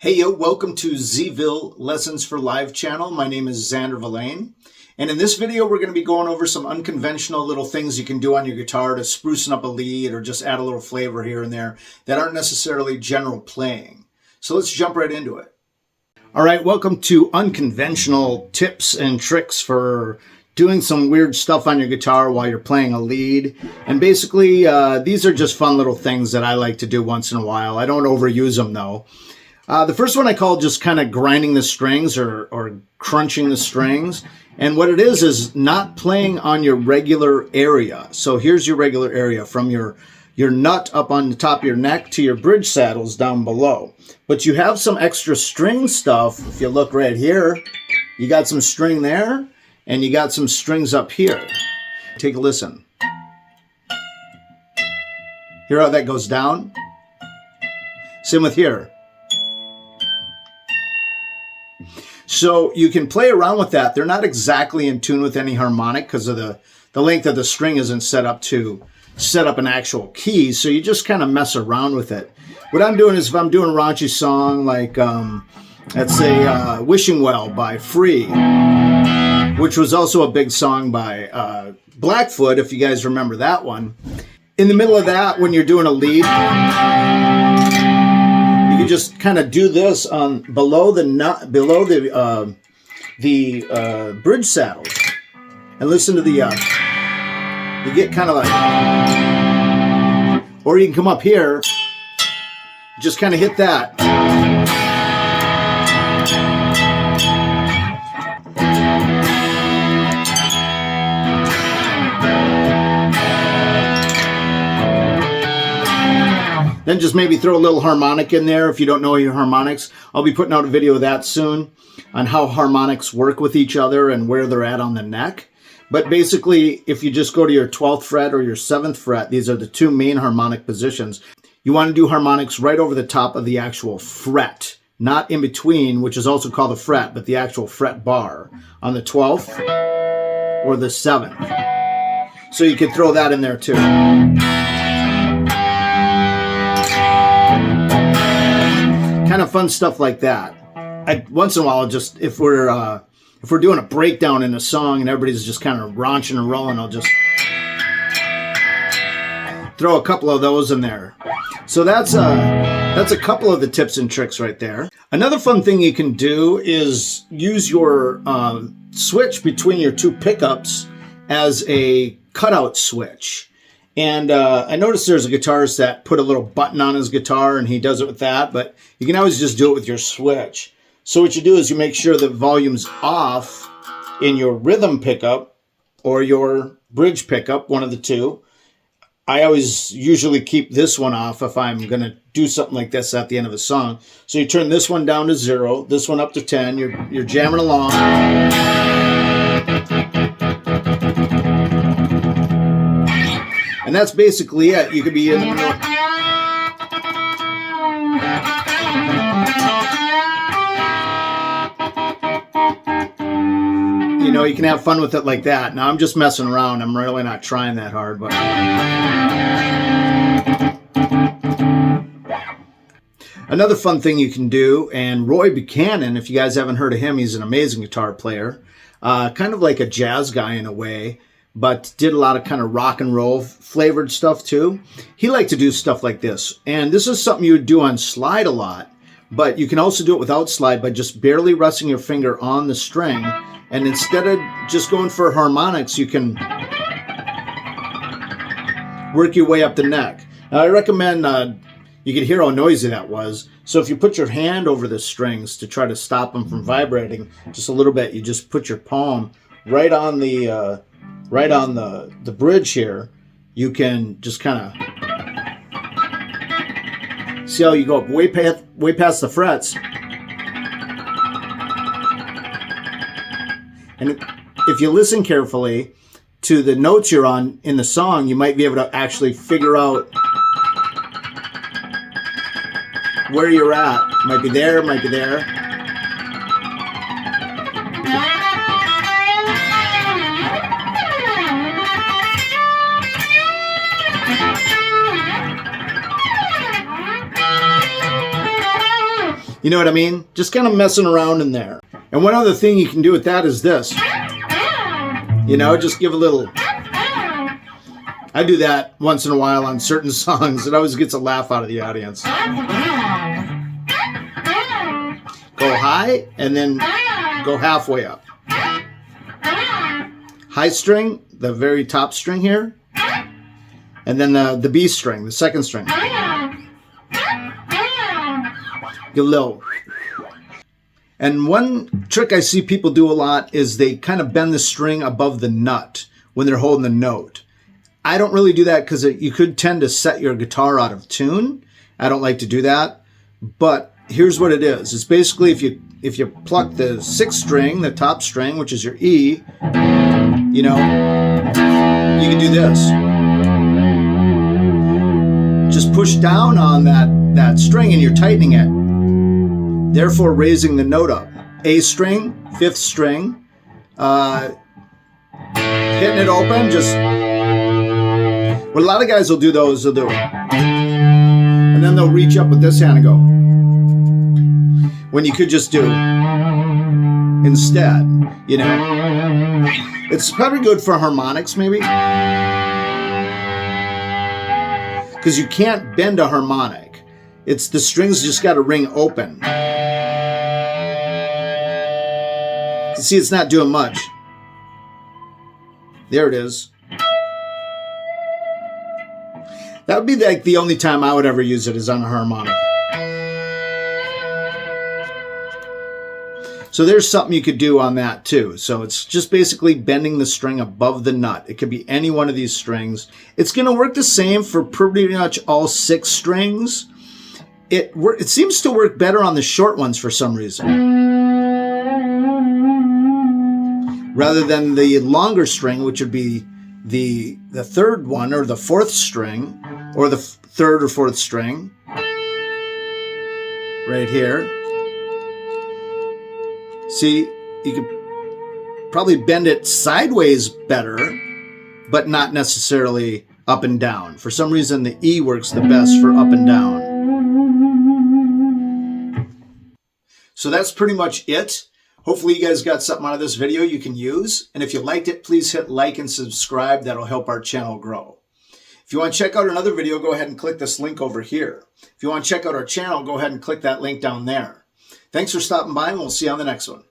Hey yo, welcome to Zville Lessons for Live channel. My name is Xander Villain. And in this video, we're going to be going over some unconventional little things you can do on your guitar to sprucing up a lead or just add a little flavor here and there that aren't necessarily general playing. So let's jump right into it. All right, welcome to unconventional tips and tricks for doing some weird stuff on your guitar while you're playing a lead. And basically, these are just fun little things that I like to do once in a while. I don't overuse them though. The first one I call just kind of grinding the strings or crunching the strings. And what it is not playing on your regular area. So here's your regular area from your nut up on the top of your neck to your bridge saddles down below. But you have some extra string stuff. If you look right here, you got some string there and you got some strings up here. Take a listen. Hear how that goes down? Same with here. So you can play around with that. They're not exactly in tune with any harmonic because of the length of the string isn't set up to set up an actual key. So you just kind of mess around with it. What I'm doing is if I'm doing a raunchy song like, let's say, Wishing Well by Free, which was also a big song by Blackfoot, if you guys remember that one. In the middle of that, when you're doing a lead, you just kind of do this on below the nut, below the bridge saddles, and listen to the. You get kind of like, or you can come up here, just kind of hit that. Then just maybe throw a little harmonic in there if you don't know your harmonics. I'll be putting out a video of that soon on how harmonics work with each other and where they're at on the neck. But basically, if you just go to your 12th fret or your 7th fret, these are the two main harmonic positions. You want to do harmonics right over the top of the actual fret, not in between, which is also called the fret, but the actual fret bar on the 12th or the 7th. So you could throw that in there too. Kind of fun stuff like that. Once in a while, just if we're doing a breakdown in a song and everybody's just kind of raunching and rolling, I'll just throw a couple of those in there. So that's a couple of the tips and tricks right there. Another fun thing you can do is use your switch between your two pickups as a cutout switch. And I noticed there's a guitarist that put a little button on his guitar and he does it with that, but you can always just do it with your switch. So what you do is you make sure the volume's off in your rhythm pickup or your bridge pickup, one of the two. I always usually keep this one off if I'm going to do something like this at the end of a song. So you turn this one down to 0, this one up to 10, you're jamming along. And that's basically it. You could be in the middle. You know, you can have fun with it like that. Now I'm just messing around. I'm really not trying that hard, but another fun thing you can do, and Roy Buchanan, if you guys haven't heard of him, he's an amazing guitar player, kind of like a jazz guy in a way, but did a lot of kind of rock and roll flavored stuff too. He liked to do stuff like this. And this is something you would do on slide a lot, but you can also do it without slide by just barely resting your finger on the string. And instead of just going for harmonics, you can work your way up the neck. Now I recommend, you could hear how noisy that was. So if you put your hand over the strings to try to stop them from vibrating just a little bit, you just put your palm right on the bridge here. You can just kind of see how you go up way past the frets. And if you listen carefully to the notes you're on in the song, you might be able to actually figure out where you're at. Might be there, might be there. You know what I mean? Just kind of messing around in there. And one other thing you can do with that is this. You know, just give a little... I do that once in a while on certain songs. It always gets a laugh out of the audience. Go high and then go halfway up. High string, the very top string here. And then the B string, the second string. Get a little... And one trick I see people do a lot is they kind of bend the string above the nut when they're holding the note. I don't really do that because you could tend to set your guitar out of tune. I don't like to do that. But here's what it is. It's basically if you pluck the sixth string, the top string, which is your E, you know, you can do this. Just push down on that string and you're tightening it. Therefore raising the note up. A string, fifth string, hitting it open, just... What a lot of guys will do though is they'll do it. And then they'll reach up with this hand and go. When you could just do instead, you know. It's probably good for harmonics maybe. Because you can't bend a harmonic. It's the strings just got to ring open. You see, it's not doing much. There it is. That would be like the only time I would ever use it is on a harmonic. So there's something you could do on that too. So it's just basically bending the string above the nut. It could be any one of these strings. It's going to work the same for pretty much all 6 strings. It seems to work better on the short ones for some reason. Rather than the longer string, which would be the third one or the fourth string, or the third or fourth string, right here. See, you could probably bend it sideways better, but not necessarily up and down. For some reason, the E works the best for up and down. So that's pretty much it. Hopefully you guys got something out of this video you can use. And if you liked it, please hit like and subscribe. That'll help our channel grow. If you want to check out another video, go ahead and click this link over here. If you want to check out our channel, go ahead and click that link down there. Thanks for stopping by, and we'll see you on the next one.